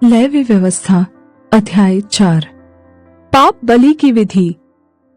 Levy व्यवस्था अध्याय 4। पाप बलि की विधि।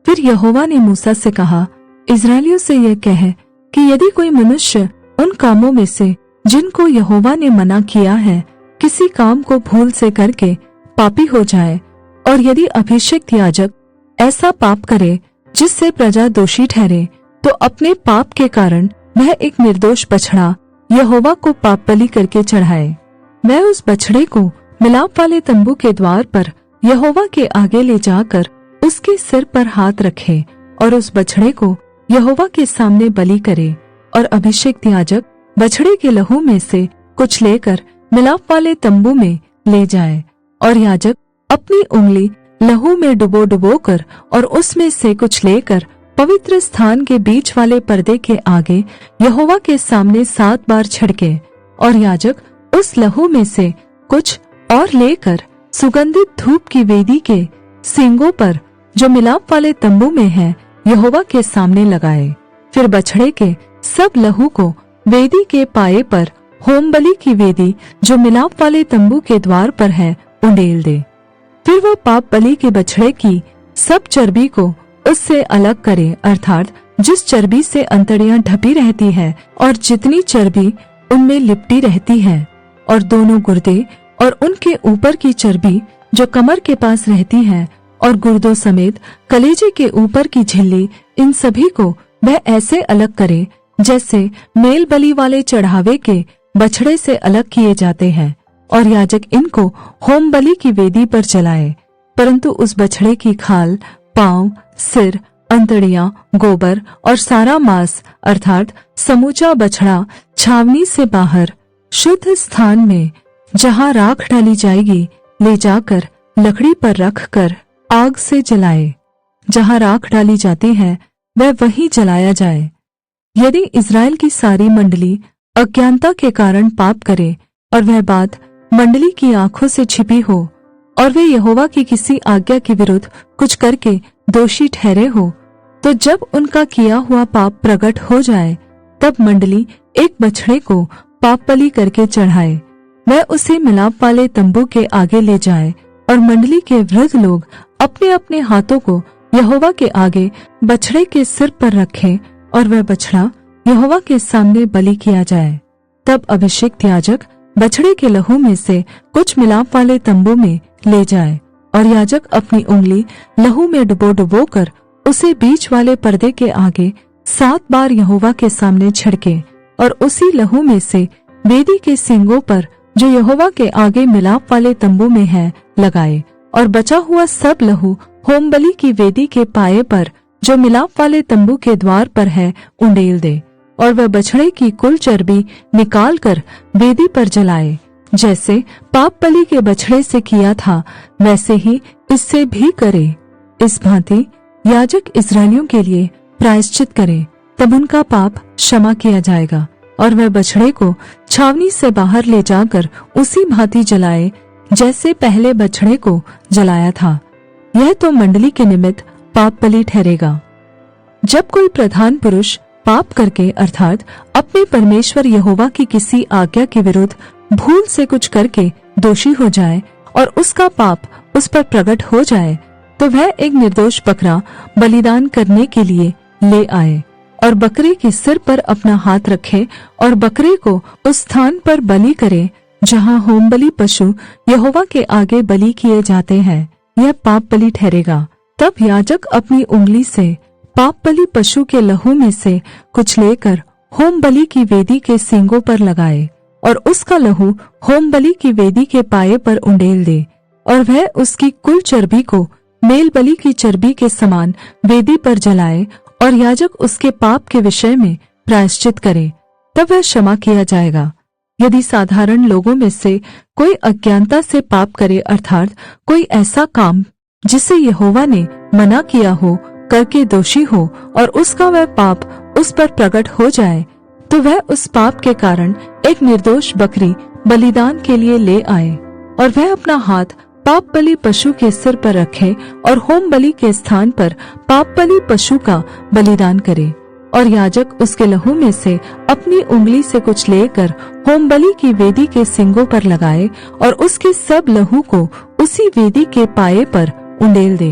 फिर यहोवा ने मूसा से कहा, इस्राएलियों से यह कह कि यदि कोई मनुष्य उन कामों में से जिनको यहोवा ने मना किया है किसी काम को भूल से करके पापी हो जाए, और यदि अभिषिक्त याजक ऐसा पाप करे जिससे प्रजा दोषी ठहरे, तो अपने पाप के कारण वह एक निर्दोष बछड़ा यहोवा को पाप बलि करके चढ़ाए। वह उस बछड़े को मिलाप वाले तंबू के द्वार पर यहोवा के आगे ले जाकर उसके सिर पर हाथ रखे और उस बछड़े को यहोवा के सामने बलि करे, और अभिषिक्त याजक बछड़े के लहू में से कुछ लेकर मिलाप वाले तंबू में ले जाए, और याजक अपनी उंगली लहू में डुबो कर और उसमें से कुछ लेकर पवित्र स्थान के बीच वाले पर्दे के आगे यहोवा के सामने 7 बार छिड़के, और याजक उस लहू में से कुछ और लेकर सुगंधित धूप की वेदी के सींगों पर जो मिलाप वाले तंबू में है यहोवा के सामने लगाए। फिर बछड़े के सब लहू को वेदी के पाए पर होम बलि की वेदी जो मिलाप वाले तंबू के द्वार पर है उंडेल दे। फिर वह पाप बलि के बछड़े की सब चर्बी को उससे अलग करे, अर्थात जिस चर्बी से अंतड़ियां ढपी रहती है और जितनी चर्बी उनमें लिपटी रहती है, और दोनों गुर्दे और उनके ऊपर की चर्बी जो कमर के पास रहती है, और गुर्दों समेत कलेजे के ऊपर की झिल्ली, इन सभी को वह ऐसे अलग करे जैसे मेल बलि वाले चढ़ावे के बछड़े से अलग किए जाते हैं, और याजक इनको होम बलि की वेदी पर जलाए। परंतु उस बछड़े की खाल, पांव, सिर, अंतड़ियां, गोबर और सारा मांस, अर्थात समूचा बछड़ा छावनी से बाहर शुद्ध स्थान में जहाँ राख डाली जाएगी ले जाकर लकड़ी पर रख कर आग से जलाए। जहाँ राख डाली जाती है वह वहीं जलाया जाए। यदि इज़राइल की सारी मंडली अज्ञानता के कारण पाप करे और वह बात मंडली की आंखों से छिपी हो, और वे यहोवा की किसी आज्ञा के विरुद्ध कुछ करके दोषी ठहरे हो, तो जब उनका किया हुआ पाप प्रकट हो जाए तब मंडली एक बछड़े को पाप बलि करके चढ़ाए। वह उसे मिलाप वाले तंबू के आगे ले जाए, और मंडली के वृद्ध लोग अपने अपने हाथों को यहोवा के आगे बछड़े के सिर पर रखें, और वह बछड़ा यहोवा के सामने बलि किया जाए। तब अभिषिक्त याजक बछड़े के लहू में से कुछ मिलाप वाले तंबू में ले जाए, और याजक अपनी उंगली लहू में डुबो कर उसे बीच वाले पर्दे के आगे 7 बार यहोवा के सामने छिड़के, और उसी लहू में से वेदी के सींगों पर जो यहोवा के आगे मिलाप वाले तंबू में है लगाए, और बचा हुआ सब लहू होम बलि की वेदी के पाए पर जो मिलाप वाले तंबू के द्वार पर है उंडेल दे, और वह बछड़े की कुल चर्बी निकाल कर वेदी पर जलाए। जैसे पाप बलि के बछड़े से किया था वैसे ही इससे भी करे। इस भांति याजक इस्राएलियों के लिए प्रायश्चित करे, तब उनका पाप क्षमा किया जाएगा, और वह बछड़े को छावनी से बाहर ले जाकर उसी भांति जलाए जैसे पहले बछड़े को जलाया था। यह तो मंडली के निमित्त पाप बलि ठहरेगा। जब कोई प्रधान पुरुष पाप करके, अर्थात अपने परमेश्वर यहोवा की किसी आज्ञा के विरुद्ध भूल से कुछ करके दोषी हो जाए, और उसका पाप उस पर प्रकट हो जाए, तो वह एक निर्दोष बकरा बलिदान करने के लिए ले आए, और बकरे के सिर पर अपना हाथ रखे, और बकरे को उस स्थान पर बलि करे जहाँ होम बलि पशु यहोवा के आगे बलि किए जाते हैं। यह पाप बलि ठहरेगा। तब याजक अपनी उंगली से पाप बलि पशु के लहू में से कुछ लेकर होम बलि की वेदी के सींगों पर लगाए, और उसका लहू होम बलि की वेदी के पाए पर उंडेल दे, और वह उसकी कुल चर्बी को मेल बलि की चर्बी के समान वेदी पर जलाए, और याजक उसके पाप के विषय में प्रायश्चित करे, तब वह क्षमा किया जाएगा। यदि साधारण लोगों में से कोई अज्ञानता से पाप करे, अर्थात कोई ऐसा काम जिसे यहोवा ने मना किया हो करके दोषी हो, और उसका वह पाप उस पर प्रकट हो जाए, तो वह उस पाप के कारण एक निर्दोष बकरी बलिदान के लिए ले आए, और वह अपना हाथ पाप बलि पशु के सिर पर रखे, और होम बलि के स्थान पर पाप बलि पशु का बलिदान करे, और याजक उसके लहू में से अपनी उंगली से कुछ लेकर होमबलि की वेदी के सींगों पर लगाए और उसके सब लहू को उसी वेदी के पाए पर उंडेल दे।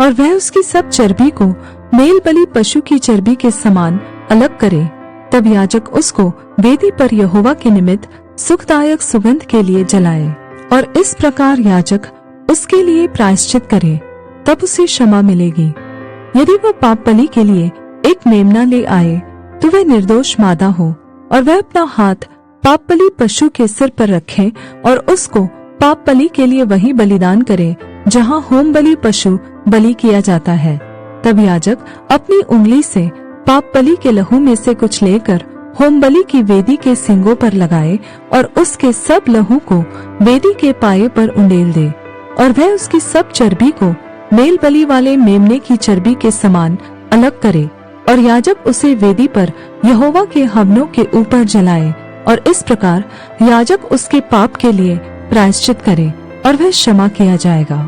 और वह उसकी सब चर्बी को मेल बलि पशु की चर्बी के समान अलग करे। तब याजक उसको वेदी पर यहोवा के निमित्त सुखदायक सुगंध के लिए जलाए और इस प्रकार याजक उसके लिए प्रायश्चित करे, तब उसे क्षमा मिलेगी। यदि वह पाप बलि के लिए एक मेमना ले आए तो वह निर्दोष मादा हो और वह अपना हाथ पाप बलि पशु के सिर पर रखे और उसको पाप बलि के लिए वही बलिदान करे जहाँ होम बलि पशु बलि किया जाता है। तब याजक अपनी उंगली से पाप बलि के लहू में से कुछ लेकर होम बलि की वेदी के सींगों पर लगाए और उसके सब लहू को वेदी के पाए पर उंडेल दे और वह उसकी सब चर्बी को मेल बलि वाले मेमने की चर्बी के समान अलग करे और याजक उसे वेदी पर यहोवा के हवनों के ऊपर जलाए और इस प्रकार याजक उसके पाप के लिए प्रायश्चित करे और वह क्षमा किया जाएगा।